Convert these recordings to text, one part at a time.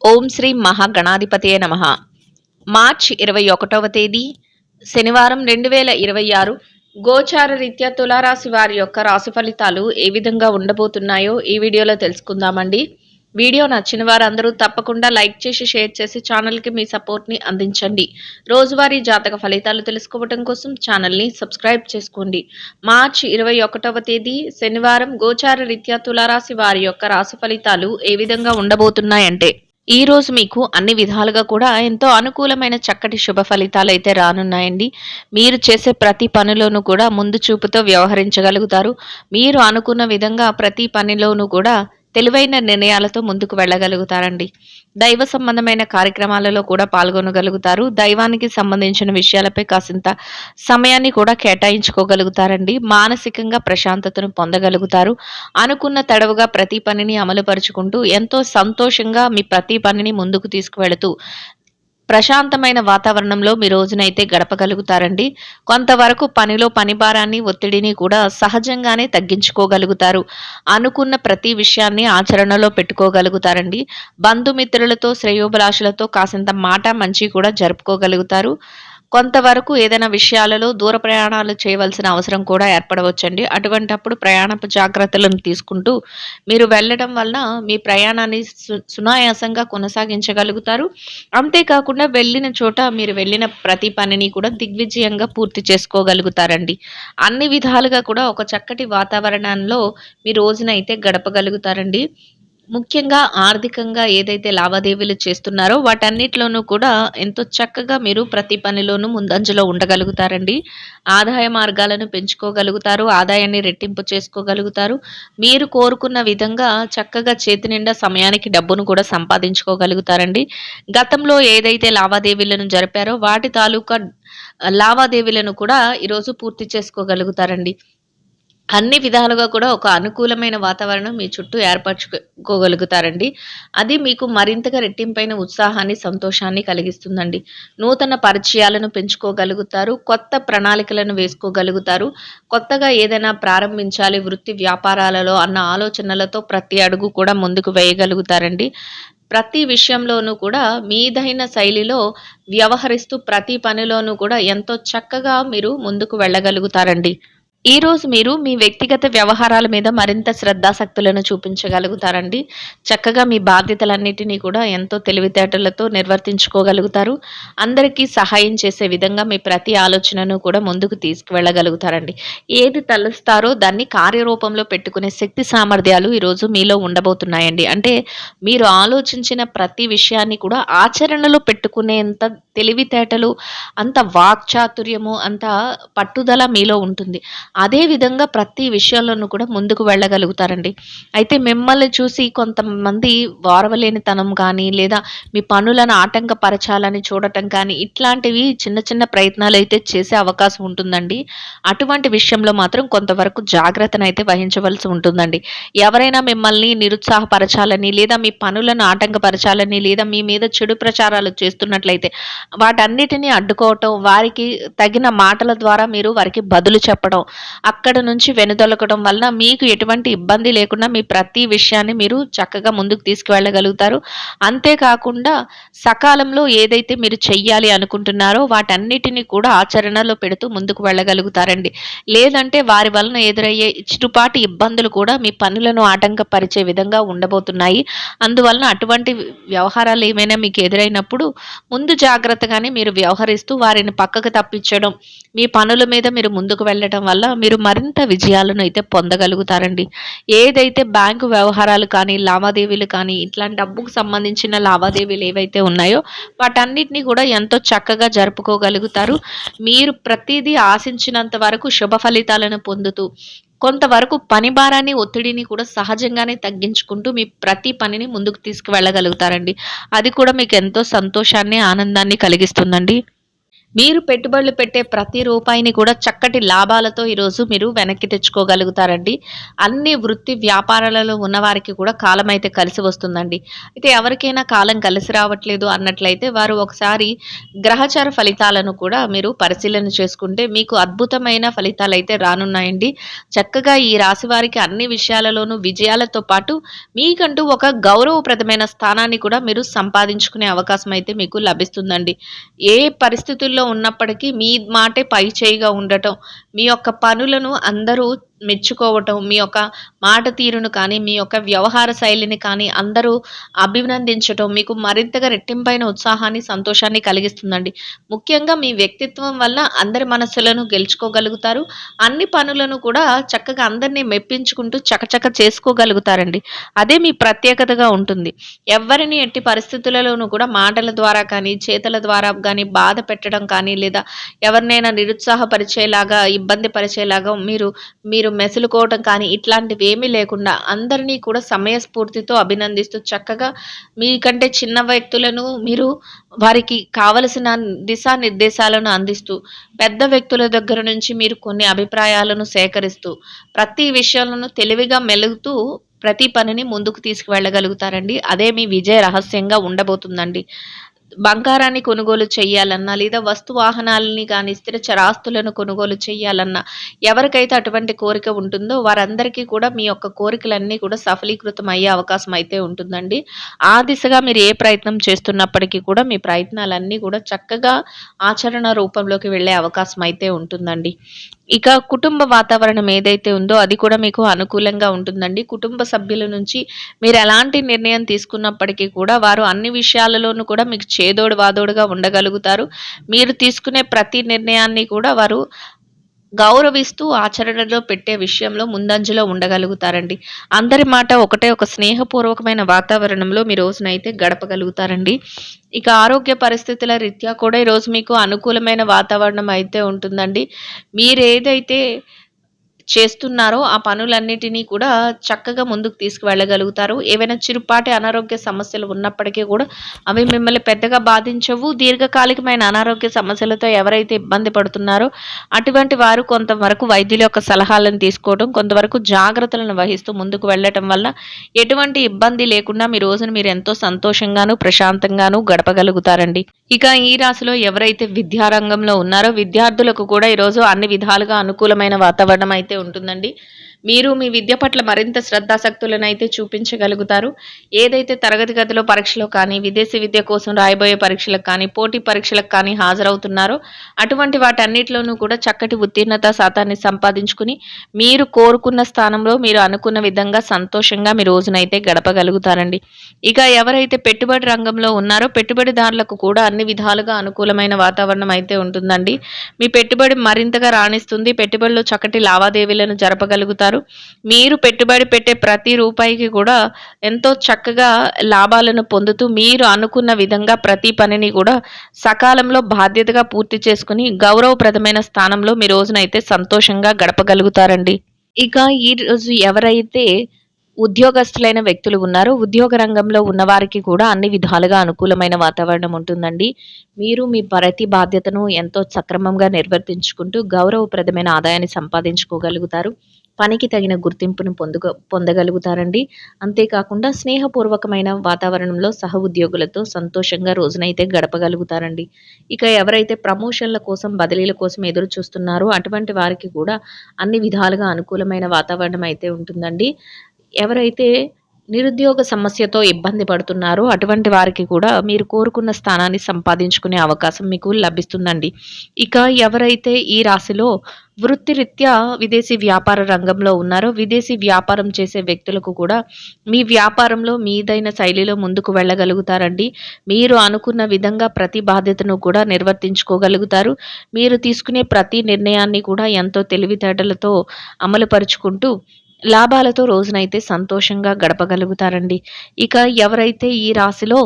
ఓం శ్రీ మహాగణాధిపతయే నమః. మార్చ్ 21వ తేదీ శనివారం 2026 గోచార రీత్యా తులారాశి వారి యొక్క రాశి ఫలితాలు ఏ విధంగా ఉండబోతున్నాయో ఈ వీడియోలో తెలుసుకుందామండి. వీడియో నచ్చిన వారందరూ తప్పకుండా లైక్ చేసి షేర్ చేసి ఛానల్కి మీ సపోర్ట్ని అందించండి. రోజువారీ జాతక ఫలితాలు తెలుసుకోవడం కోసం ఛానల్ని సబ్స్క్రైబ్ చేసుకోండి. మార్చి 21వ తేదీ శనివారం గోచార రీత్యా తులారాశి వారి యొక్క రాశి ఫలితాలు ఏ విధంగా ఉండబోతున్నాయంటే, ఈ రోజు మీకు అన్ని విధాలుగా కూడా ఎంతో అనుకూలమైన చక్కటి శుభ ఫలితాలైతే రానున్నాయండి. మీరు చేసే ప్రతి పనిలోనూ కూడా ముందు చూపుతో వ్యవహరించగలుగుతారు. మీరు అనుకున్న విధంగా ప్రతి పనిలోనూ కూడా తెలివైన నిర్ణయాలతో ముందుకు వెళ్ళగలుగుతారండి. దైవ సంబంధమైన కార్యక్రమాలలో కూడా పాల్గొనగలుగుతారు. దైవానికి సంబంధించిన విషయాలపై కాసింత సమయాన్ని కూడా కేటాయించుకోగలుగుతారండి. మానసికంగా ప్రశాంతతను పొందగలుగుతారు. అనుకున్న తడవుగా ప్రతి పనిని అమలుపరుచుకుంటూ ఎంతో సంతోషంగా మీ ప్రతి పనిని ముందుకు తీసుకువెళుతూ ప్రశాంతమైన వాతావరణంలో మీ రోజునైతే గడపగలుగుతారండి. కొంతవరకు పనిలో పని భారాన్ని, ఒత్తిడిని కూడా సహజంగానే తగ్గించుకోగలుగుతారు. అనుకున్న ప్రతి విషయాన్ని ఆచరణలో పెట్టుకోగలుగుతారండి. బంధుమిత్రులతో, శ్రేయోభిలాషులతో కాసింత మాట మంచి కూడా జరుపుకోగలుగుతారు. కొంతవరకు ఏదైనా విషయాలలో దూర ప్రయాణాలు చేయవలసిన అవసరం కూడా ఏర్పడవచ్చండి. అటువంటప్పుడు ప్రయాణపు జాగ్రత్తలను తీసుకుంటూ మీరు వెళ్ళడం వలన మీ ప్రయాణాన్ని సునాయాసంగా కొనసాగించగలుగుతారు. అంతేకాకుండా వెళ్ళిన చోట మీరు వెళ్ళిన ప్రతి పనిని కూడా దిగ్విజయంగా పూర్తి చేసుకోగలుగుతారండి. అన్ని విధాలుగా కూడా ఒక చక్కటి వాతావరణంలో మీ రోజునైతే గడపగలుగుతారండి. ముఖ్యంగా ఆర్థికంగా ఏదైతే లావాదేవీలు చేస్తున్నారో వాటన్నిటిలోనూ కూడా ఎంతో చక్కగా మీరు ప్రతి పనిలోనూ ముందంజలో ఉండగలుగుతారండి. ఆదాయ మార్గాలను పెంచుకోగలుగుతారు. ఆదాయాన్ని రెట్టింపు చేసుకోగలుగుతారు. మీరు కోరుకున్న విధంగా చక్కగా చేతి నిండా సమయానికి డబ్బును కూడా సంపాదించుకోగలుగుతారండి. గతంలో ఏదైతే లావాదేవీలను జరిపారో వాటి తాలూకా లావాదేవీలను కూడా ఈరోజు పూర్తి చేసుకోగలుగుతారండి. అన్ని విధాలుగా కూడా ఒక అనుకూలమైన వాతావరణం మీ చుట్టూ ఏర్పరచుకోగలుగుతారండి. అది మీకు మరింతగా రెట్టింపైన ఉత్సాహాన్ని, సంతోషాన్ని కలిగిస్తుందండి. నూతన పరిచయాలను పెంచుకోగలుగుతారు. కొత్త ప్రణాళికలను వేసుకోగలుగుతారు. కొత్తగా ఏదైనా ప్రారంభించాలి వృత్తి వ్యాపారాలలో అన్న ఆలోచనలతో ప్రతి అడుగు కూడా ముందుకు వేయగలుగుతారండి. ప్రతి విషయంలోనూ కూడా మీదైన శైలిలో వ్యవహరిస్తూ ప్రతి పనిలోనూ కూడా ఎంతో చక్కగా మీరు ముందుకు వెళ్ళగలుగుతారండి. ఈరోజు మీరు మీ వ్యక్తిగత వ్యవహారాల మీద మరింత శ్రద్ధాశక్తులను చూపించగలుగుతారండి. చక్కగా మీ బాధ్యతలన్నిటినీ కూడా ఎంతో తెలివితేటలతో నిర్వర్తించుకోగలుగుతారు. అందరికీ సహాయం చేసే విధంగా మీ ప్రతి ఆలోచనను కూడా ముందుకు తీసుకువెళ్ళగలుగుతారండి. ఏది తలుస్తారో దాన్ని కార్యరూపంలో పెట్టుకునే శక్తి సామర్థ్యాలు ఈరోజు మీలో ఉండబోతున్నాయండి. అంటే మీరు ఆలోచించిన ప్రతి విషయాన్ని కూడా ఆచరణలో పెట్టుకునేంత తెలివితేటలు, అంత వాక్చాతుర్యము, అంత పట్టుదల మీలో ఉంటుంది. అదే విధంగా ప్రతి విషయంలోనూ కూడా ముందుకు వెళ్ళగలుగుతారండి. అయితే మిమ్మల్ని చూసి కొంతమంది ఓర్వలేనితనం కానీ, లేదా మీ పనులను ఆటంకపరచాలని చూడటం కానీ, ఇట్లాంటివి చిన్న చిన్న ప్రయత్నాలైతే చేసే అవకాశం ఉంటుందండి. అటువంటి విషయంలో మాత్రం కొంతవరకు జాగ్రత్తనైతే వహించవలసి ఉంటుందండి. ఎవరైనా మిమ్మల్ని నిరుత్సాహపరచాలని, లేదా మీ పనులను ఆటంకపరచాలని, లేదా మీ మీద చెడు ప్రచారాలు చేస్తున్నట్లయితే వాటన్నిటిని అడ్డుకోవటం, వారికి తగిన మాటల ద్వారా మీరు వారికి బదులు చెప్పడం, అక్కడ నుంచి వెనుదొలకడం వలన మీకు ఎటువంటి ఇబ్బంది లేకుండా మీ ప్రతి విషయాన్ని మీరు చక్కగా ముందుకు తీసుకువెళ్ళగలుగుతారు. అంతేకాకుండా సకాలంలో ఏదైతే మీరు చెయ్యాలి అనుకుంటున్నారో వాటన్నిటిని కూడా ఆచరణలో పెడుతూ ముందుకు వెళ్ళగలుగుతారండి. లేదంటే వారి వలన ఎదురయ్యే చిరుపాటి ఇబ్బందులు కూడా మీ పనులను ఆటంకపరిచే విధంగా ఉండబోతున్నాయి. అందువలన అటువంటి వ్యవహారాలు ఏమైనా మీకు ఎదురైనప్పుడు ముందు జాగ్రత్తగానే మీరు వ్యవహరిస్తూ వారిని పక్కకు తప్పించడం, మీ పనుల మీద మీరు ముందుకు వెళ్ళడం వల్ల మీరు మరింత విజయాలను అయితే పొందగలుగుతారండి. ఏదైతే బ్యాంకు వ్యవహారాలు కానీ, లావాదేవీలు కానీ, ఇట్లాంటి డబ్బుకు సంబంధించిన లావాదేవీలు ఏవైతే ఉన్నాయో వాటన్నిటిని కూడా ఎంతో చక్కగా జరుపుకోగలుగుతారు. మీరు ప్రతిదీ ఆశించినంత వరకు శుభ ఫలితాలను పొందుతూ కొంతవరకు పని భారాన్ని, ఒత్తిడిని కూడా సహజంగానే తగ్గించుకుంటూ మీ ప్రతి పనిని ముందుకు తీసుకువెళ్ళగలుగుతారండి. అది కూడా మీకు ఎంతో సంతోషాన్ని, ఆనందాన్ని కలిగిస్తుందండి. మీరు పెట్టుబడులు పెట్టే ప్రతి రూపాయిని కూడా చక్కటి లాభాలతో ఈరోజు మీరు వెనక్కి తెచ్చుకోగలుగుతారండి. అన్ని వృత్తి వ్యాపారాలలో ఉన్నవారికి కూడా కాలమైతే కలిసి వస్తుందండి. అయితే ఎవరికైనా కాలం కలిసి రావట్లేదు అన్నట్లయితే వారు ఒకసారి గ్రహచార ఫలితాలను కూడా మీరు పరిశీలన చేసుకుంటే మీకు అద్భుతమైన ఫలితాలైతే రానున్నాయండి. చక్కగా ఈ రాశి వారికి అన్ని విషయాలలోనూ విజయాలతో పాటు మీకంటూ ఒక గౌరవప్రదమైన స్థానాన్ని కూడా మీరు సంపాదించుకునే అవకాశం అయితే మీకు లభిస్తుందండి. ఏ పరిస్థితుల్లో ఉన్నప్పటికీ మీ మాటే పై చేయిగా ఉండటం, మీ యొక్క పనులను అందరూ మెచ్చుకోవటం, మీ యొక్క మాట తీరును కానీ, మీ యొక్క వ్యవహార శైలిని కానీ అందరూ అభినందించటం మీకు మరింతగా రెట్టింపైన ఉత్సాహాన్ని, సంతోషాన్ని కలిగిస్తుందండి. ముఖ్యంగా మీ వ్యక్తిత్వం వల్ల అందరి మనసులను గెలుచుకోగలుగుతారు. అన్ని పనులను కూడా చక్కగా అందరిని మెప్పించుకుంటూ చకచక చేసుకోగలుగుతారండి. అదే మీ ప్రత్యేకతగా ఉంటుంది. ఎవ్వరిని ఎట్టి పరిస్థితులలోనూ కూడా మాటల ద్వారా కానీ, చేతల ద్వారా గానీ బాధ పెట్టడం కానీ, లేదా ఎవరినైనా నిరుత్సాహపరిచేలాగా, ఇబ్బంది పరిచేలాగా మీరు మెసులుకోవటం కానీ ఇట్లాంటివేమీ లేకుండా అందరినీ కూడా సమయస్ఫూర్తితో అభినందిస్తూ చక్కగా మీకంటే చిన్న వ్యక్తులను మీరు వారికి కావలసిన దిశానిర్దేశాలను అందిస్తూ, పెద్ద వ్యక్తుల దగ్గర నుంచి మీరు కొన్ని అభిప్రాయాలను సేకరిస్తూ, ప్రతి విషయాలను తెలివిగా మెలుగుతూ ప్రతి పనిని ముందుకు తీసుకువెళ్ళగలుగుతారండి. అదే మీ విజయ రహస్యంగా ఉండబోతుందండి. బంగారాన్ని కొనుగోలు చేయాలన్నా, లేదా వస్తు వాహనాలని గానీ, స్థిర చరాస్తులను కొనుగోలు చేయాలన్నా, ఎవరికైతే అటువంటి కోరిక ఉంటుందో వారందరికీ కూడా మీ యొక్క కోరికలన్నీ కూడా సఫలీకృతం అయ్యే అవకాశం అయితే ఉంటుందండి. ఆ దిశగా మీరు ఏ ప్రయత్నం చేస్తున్నప్పటికీ కూడా మీ ప్రయత్నాలన్నీ కూడా చక్కగా ఆచరణ రూపంలోకి వెళ్ళే అవకాశం అయితే ఉంటుందండి. ఇక కుటుంబ వాతావరణం ఏదైతే ఉందో అది కూడా మీకు అనుకూలంగా ఉంటుందండి. కుటుంబ సభ్యుల నుంచి మీరు ఎలాంటి నిర్ణయం తీసుకున్నప్పటికీ కూడా వారు అన్ని విషయాలలోనూ కూడా మీకు చేదోడు వాదోడుగా ఉండగలుగుతారు. మీరు తీసుకునే ప్రతి నిర్ణయాన్ని కూడా వారు గౌరవిస్తూ ఆచరణలో పెట్టే విషయంలో ముందంజలో ఉండగలుగుతారండి. అందరి మాట ఒకటే, ఒక స్నేహపూర్వకమైన వాతావరణంలో మీ రోజునైతే గడపగలుగుతారండి. ఇక ఆరోగ్య పరిస్థితుల రీత్యా కూడా ఈరోజు మీకు అనుకూలమైన వాతావరణం అయితే ఉంటుందండి. మీరేదైతే చేస్తున్నారో ఆ పనులన్నిటినీ కూడా చక్కగా ముందుకు తీసుకువెళ్ళగలుగుతారు. ఏవైనా చిరుపాటి అనారోగ్య సమస్యలు ఉన్నప్పటికీ కూడా అవి మిమ్మల్ని పెద్దగా బాధించవు. దీర్ఘకాలికమైన అనారోగ్య సమస్యలతో ఎవరైతే ఇబ్బంది పడుతున్నారో అటువంటి వారు కొంతవరకు వైద్యుల యొక్క సలహాలను తీసుకోవడం, కొంతవరకు జాగ్రత్తలను వహిస్తూ ముందుకు వెళ్ళటం వల్ల ఎటువంటి ఇబ్బంది లేకుండా మీ రోజును మీరు ఎంతో సంతోషంగాను, ప్రశాంతంగాను గడపగలుగుతారండి. ఇక ఈ రాశిలో ఎవరైతే విద్యారంగంలో ఉన్నారో విద్యార్థులకు కూడా ఈరోజు అన్ని విధాలుగా అనుకూలమైన వాతావరణం అయితే ఉంటుందండి. మీరు మీ విద్య పట్ల మరింత శ్రద్ధాసక్తులనైతే చూపించగలుగుతారు. ఏదైతే తరగతి గదిలో పరీక్షలో కానీ, విదేశీ విద్య కోసం రాయబోయే పరీక్షలకు కానీ, పోటీ పరీక్షలకు కానీ హాజరవుతున్నారో అటువంటి వాటన్నిటిలోనూ కూడా చక్కటి ఉత్తీర్ణత శాతాన్ని సంపాదించుకుని మీరు కోరుకున్న స్థానంలో మీరు అనుకున్న విధంగా సంతోషంగా మీ రోజునైతే గడపగలుగుతారండి. ఇక ఎవరైతే పెట్టుబడి రంగంలో ఉన్నారో పెట్టుబడిదారులకు కూడా అన్ని విధాలుగా అనుకూలమైన వాతావరణం అయితే ఉంటుందండి. మీ పెట్టుబడి మరింతగా రాణిస్తుంది. పెట్టుబడిలో చక్కటి లావాదేవీలను జరపగలుగుతారు. మీరు పెట్టుబడి పెట్టే ప్రతి రూపాయికి కూడా ఎంతో చక్కగా లాభాలను పొందుతూ మీరు అనుకున్న విధంగా ప్రతి పనిని కూడా సకాలంలో బాధ్యతగా పూర్తి చేసుకుని గౌరవప్రదమైన స్థానంలో మీ రోజునైతే సంతోషంగా గడపగలుగుతారండి. ఇక ఈ రోజు ఎవరైతే ఉద్యోగస్తులైన వ్యక్తులు ఉన్నారో ఉద్యోగ రంగంలో ఉన్నవారికి కూడా అన్ని విధాలుగా అనుకూలమైన వాతావరణం ఉంటుందండి. మీరు మీ ప్రతి బాధ్యతను ఎంతో సక్రమంగా నిర్వర్తించుకుంటూ గౌరవప్రదమైన ఆదాయాన్ని సంపాదించుకోగలుగుతారు. పనికి తగిన గుర్తింపును పొందగలుగుతారండి. అంతేకాకుండా స్నేహపూర్వకమైన వాతావరణంలో సహ ఉద్యోగులతో సంతోషంగా రోజునైతే గడపగలుగుతారండి. ఇక ఎవరైతే ప్రమోషన్ల కోసం, బదిలీల కోసం ఎదురు చూస్తున్నారో అటువంటి వారికి కూడా అన్ని విధాలుగా అనుకూలమైన వాతావరణం అయితే ఉంటుందండి. ఎవరైతే నిరుద్యోగ సమస్యతో ఇబ్బంది పడుతున్నారో అటువంటి వారికి కూడా మీరు కోరుకున్న స్థానాన్ని సంపాదించుకునే అవకాశం మీకు లభిస్తుందండి. ఇక ఎవరైతే ఈ రాశిలో వృత్తిరీత్యా విదేశీ వ్యాపార రంగంలో ఉన్నారో విదేశీ వ్యాపారం చేసే వ్యక్తులకు కూడా మీ వ్యాపారంలో మీదైన శైలిలో ముందుకు వెళ్ళగలుగుతారండి. మీరు అనుకున్న విధంగా ప్రతి బాధ్యతను కూడా నిర్వర్తించుకోగలుగుతారు. మీరు తీసుకునే ప్రతి నిర్ణయాన్ని కూడా ఎంతో తెలివితేటలతో అమలుపరుచుకుంటూ లాభాలతో రోజునైతే సంతోషంగా గడపగలుగుతారండి. ఇక ఎవరైతే ఈ రాశిలో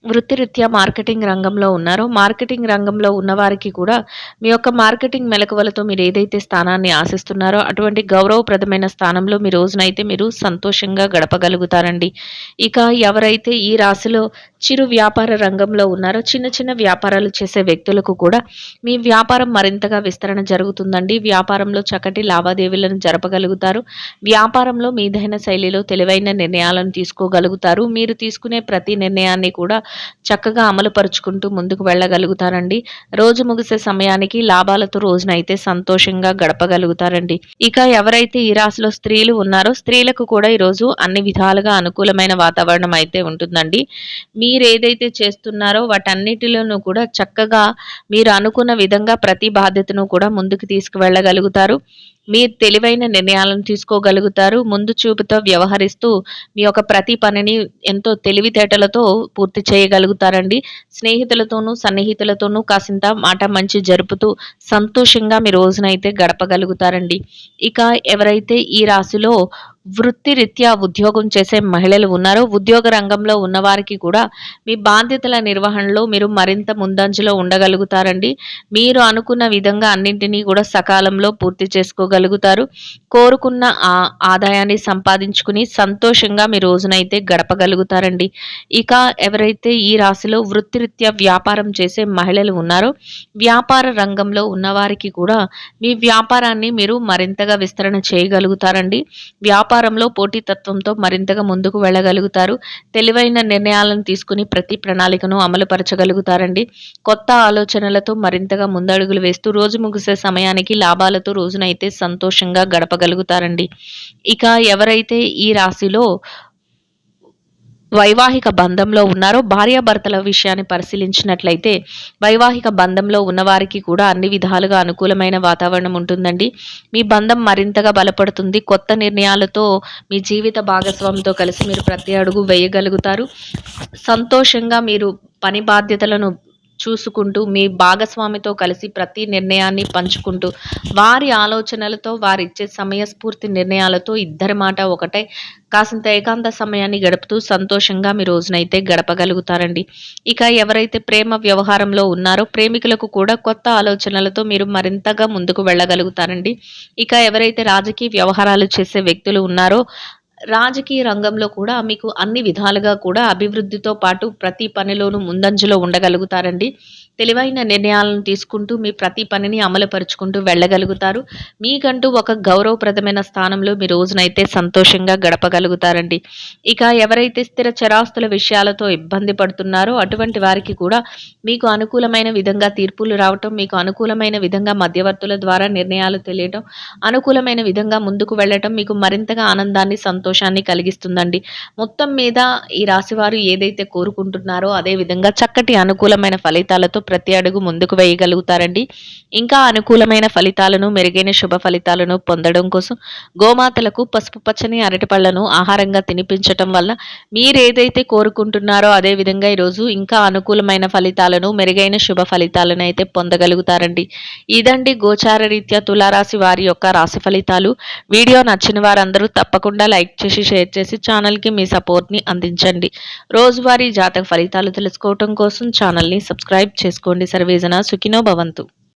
వృత్తిరీత్యా మార్కెటింగ్ రంగంలో ఉన్నారో, మార్కెటింగ్ రంగంలో ఉన్నవారికి కూడా మీ యొక్క మార్కెటింగ్ మెళకువలతో మీరు ఏదైతే స్థానాన్ని ఆశిస్తున్నారో, అటువంటి గౌరవప్రదమైన స్థానంలో మీ రోజునైతే మీరు సంతోషంగా గడపగలుగుతారండి. ఇక ఎవరైతే ఈ రాశిలో చిరు వ్యాపార రంగంలో ఉన్నారో, చిన్న చిన్న వ్యాపారాలు చేసే వ్యక్తులకు కూడా మీ వ్యాపారం మరింతగా విస్తరణ జరుగుతుందండి. వ్యాపారంలో చక్కటి లావాదేవీలను జరపగలుగుతారు. వ్యాపారంలో మీదైన శైలిలో తెలివైన నిర్ణయాలను తీసుకోగలుగుతారు. మీరు తీసుకునే ప్రతి నిర్ణయాన్ని కూడా చక్కగా అమలుపరుచుకుంటూ ముందుకు వెళ్ళగలుగుతారండి. రోజు ముగిసే సమయానికి లాభాలతో రోజునైతే సంతోషంగా గడపగలుగుతారండి. ఇక ఎవరైతే ఈ రాశిలో స్త్రీలు ఉన్నారో, స్త్రీలకు కూడా ఈరోజు అన్ని విధాలుగా అనుకూలమైన వాతావరణం అయితే ఉంటుందండి. మీరేదైతే చేస్తున్నారో వాటన్నిటిలోనూ కూడా చక్కగా మీరు అనుకున్న విధంగా ప్రతి బాధ్యతను కూడా ముందుకు తీసుకువెళ్ళగలుగుతారు. మీరు తెలివైన నిర్ణయాలను తీసుకోగలుగుతారు. ముందు చూపుతో వ్యవహరిస్తూ మీ యొక్క ప్రతి పనిని ఎంతో తెలివితేటలతో పూర్తి చేయగలుగుతారండి. స్నేహితులతోనూ, సన్నిహితులతోనూ కాసింత మాట మంచి జరుపుతూ సంతోషంగా మీ రోజునైతే గడపగలుగుతారండి. ఇక ఎవరైతే ఈ రాశిలో వృత్తిరీత్యా ఉద్యోగం చేసే మహిళలు ఉన్నారో, ఉద్యోగ రంగంలో ఉన్నవారికి కూడా మీ బాధ్యతల నిర్వహణలో మీరు మరింత ముందంజలో ఉండగలుగుతారండి. మీరు అనుకున్న విధంగా అన్నింటినీ కూడా సకాలంలో పూర్తి చేసుకోగలుగుతారు. కోరుకున్న ఆదాయాన్ని సంపాదించుకుని సంతోషంగా మీ రోజునైతే గడపగలుగుతారండి. ఇక ఎవరైతే ఈ రాశిలో వృత్తిరీత్యా వ్యాపారం చేసే మహిళలు ఉన్నారో, వ్యాపార రంగంలో ఉన్నవారికి కూడా మీ వ్యాపారాన్ని మీరు మరింతగా విస్తరణ చేయగలుగుతారండి. వ్యాపారంలో పోటీతత్వంతో మరింతగా ముందుకు వెళ్ళగలుగుతారు. తెలివైన నిర్ణయాలను తీసుకుని ప్రతి ప్రణాళికను అమలుపరచగలుగుతారండి. కొత్త ఆలోచనలతో మరింతగా ముందడుగులు వేస్తూ రోజు ముగిసే సమయానికి లాభాలతో రోజునైతే సంతోషంగా గడపగలుగుతారండి. ఇక ఎవరైతే ఈ రాశిలో వైవాహిక బంధంలో ఉన్నారో, భార్యాభర్తల విషయాన్ని పరిశీలించినట్లయితే వైవాహిక బంధంలో ఉన్నవారికి కూడా అన్ని విధాలుగా అనుకూలమైన వాతావరణం ఉంటుందండి. మీ బంధం మరింతగా బలపడుతుంది. కొత్త నిర్ణయాలతో మీ జీవిత భాగస్వామితో కలిసి మీరు ప్రతి అడుగు వేయగలుగుతారు. సంతోషంగా మీరు పని బాధ్యతలను చూసుకుంటూ మీ భాగస్వామితో కలిసి ప్రతి నిర్ణయాన్ని పంచుకుంటూ వారి ఆలోచనలతో, వారిచ్చే సమయస్ఫూర్తి నిర్ణయాలతో ఇద్దరి మాట ఒకటే కాసింత ఏకాంత సమయాన్ని గడుపుతూ సంతోషంగా మీ రోజునైతే గడపగలుగుతారండి. ఇక ఎవరైతే ప్రేమ వ్యవహారంలో ఉన్నారో, ప్రేమికులకు కూడా కొత్త ఆలోచనలతో మీరు మరింతగా ముందుకు వెళ్ళగలుగుతారండి. ఇక ఎవరైతే రాజకీయ వ్యవహారాలు చేసే వ్యక్తులు ఉన్నారో, రాజకీయ రంగంలో కూడా మీకు అన్ని విధాలుగా కూడా అభివృద్ధితో పాటు ప్రతి పనిలోనూ ముందంజలో ఉండగలుగుతారండి. తెలివైన నిర్ణయాలను తీసుకుంటూ మీ ప్రతి పనిని అమలుపరుచుకుంటూ వెళ్ళగలుగుతారు. మీకంటూ ఒక గౌరవప్రదమైన స్థానంలో మీ రోజునైతే సంతోషంగా గడపగలుగుతారండి. ఇక ఎవరైతే స్థిర చరాస్తుల విషయాలతో ఇబ్బంది పడుతున్నారో అటువంటి వారికి కూడా మీకు అనుకూలమైన విధంగా తీర్పులు రావటం, మీకు అనుకూలమైన విధంగా మధ్యవర్తుల ద్వారా నిర్ణయాలు తెలియటం, అనుకూలమైన విధంగా ముందుకు వెళ్ళటం మీకు మరింతగా ఆనందాన్ని, సంతోషాన్ని కలిగిస్తుందండి. మొత్తం మీద ఈ రాశివారు ఏదైతే కోరుకుంటున్నారో అదే విధంగా చక్కటి అనుకూలమైన ఫలితాలతో ప్రతి అడుగు ముందుకు వేయగలుగుతారండి. ఇంకా అనుకూలమైన ఫలితాలను, మెరుగైన శుభ ఫలితాలను పొందడం కోసం గోమాతలకు పసుపు పచ్చని అరటిపళ్లను ఆహారంగా తినిపించటం వల్ల మీరేదైతే కోరుకుంటున్నారో అదే విధంగా ఈరోజు ఇంకా అనుకూలమైన ఫలితాలను, మెరుగైన శుభ ఫలితాలను అయితే పొందగలుగుతారండి. ఇదండి గోచార రీత్యా తులారాశి వారి యొక్క రాశి ఫలితాలు. వీడియో నచ్చిన వారందరూ తప్పకుండా లైక్ చేసి, షేర్ చేసి ఛానల్కి మీ సపోర్ట్ని అందించండి. రోజువారీ జాతక ఫలితాలు తెలుసుకోవటం కోసం ఛానల్ని సబ్స్క్రైబ్ చేసుకోండి. సర్వేజన సుఖినో భవంతు.